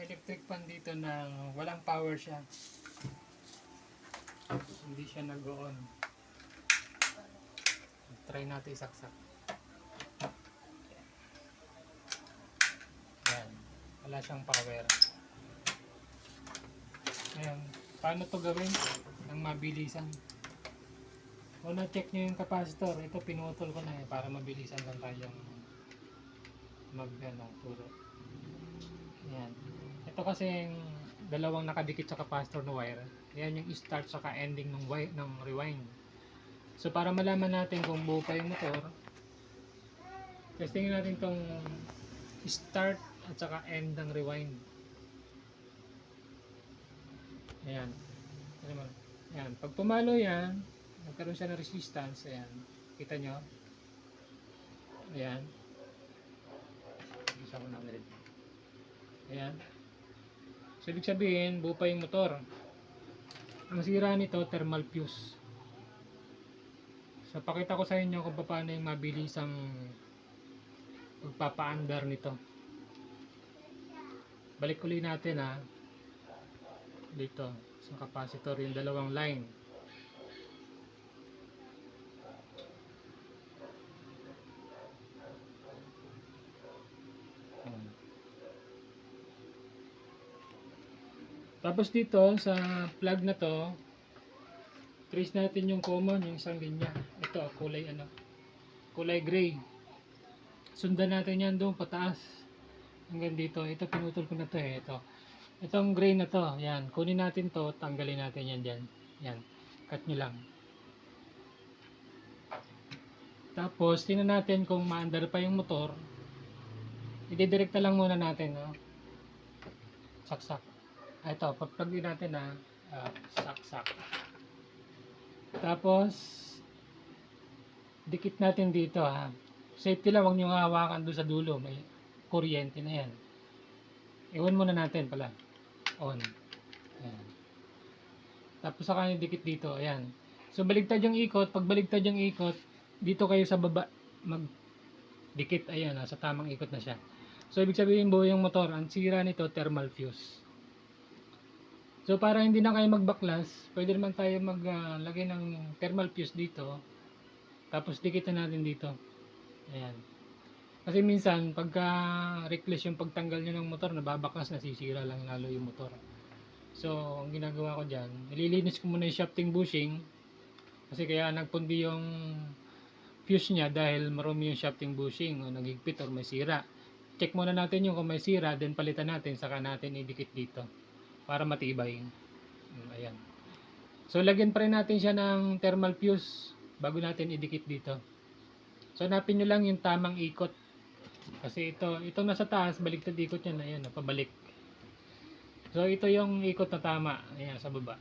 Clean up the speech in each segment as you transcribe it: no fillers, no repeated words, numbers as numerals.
electric fan dito na walang power siya. Hindi siya nag-on. Try natin isaksak. Ayan. Wala siyang power. Ayan. Paano to gawin? Nang mabilisan. Una check nyo yung capacitor. Ito pinutol ko na para mabilisan lang tayong turo. Ayan. Ito kasi yung dalawang nakadikit sa capacitor na wire. Ayan yung start saka ending ng rewind. So para malaman natin kung buo pa yung motor, testingin natin tong start at saka end ng rewind. Ayan. Ayan. Pag pumalo yan, nagkaroon siya ng resistance. Ayan. Kita nyo? Ayan. Isa ko na ulit. Ayan. So ibig sabihin, buo pa yung motor. Ang sira nito, thermal fuse. So pakita ko sa inyo kung paano yung mabilisang pagpapaandar nito. Balik ulit natin dito sa capacitor yung dalawang line. Tapos dito sa plug na to, trace natin yung common, yung isang linya. Ito kulay gray. Sundan natin yan doon pataas hanggang dito. Ito pinutol ko na to itong gray na to, yan, kunin natin to, tanggalin natin yan dyan. Yan, cut nyo lang. Tapos tingnan natin kung maandar pa yung motor. Ididirekta lang muna natin, saksak. Ito, pag-plug din natin saksak. Tapos dikit natin dito Safety lang, huwag nyo hawakan doon sa dulo, may kuryente na yan. I-on muna natin pala. On. Ayan. Tapos saka yung dikit dito, ayan. So baligtad yung ikot, pag baligtad yung ikot, dito kayo sa baba magdikit, ayan, sa tamang ikot na siya. So ibig sabihin buo yung motor, ang sira nito thermal fuse. So para hindi na kayo magbaklas, pwede naman tayo maglagay ng thermal fuse dito. Tapos dikitan natin dito. Ayan. Kasi minsan pagka reckless yung pagtanggal nyo ng motor, nababaklas, nasisira lang lalo yung motor. So ang ginagawa ko dyan, nililinis ko muna yung shafting bushing. Kasi kaya nagpundi yung fuse nya dahil marumi yung shafting bushing o nagigpit or may sira. Check muna natin yung kung may sira, then palitan natin, saka natin idikit dito para matibay. Ayan. So lagyan pa rin natin siya ng thermal fuse bago natin idikit dito. So hanapin nyo lang yung tamang ikot. Kasi itong nasa taas, baliktad ikot yan. Ayan, pabalik. So ito yung ikot na tama. Ayan, sa baba.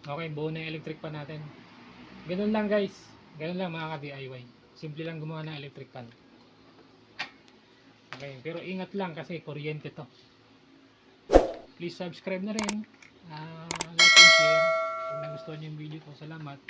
Okay, buo na yung electric pan natin. Ganun lang guys. Ganun lang mga ka-DIY. Simple lang gumawa ng electric pan. Okay, pero ingat lang kasi kuryente to. Please subscribe na rin. Like and share. Kung nagustuhan nyo yung video ko, salamat.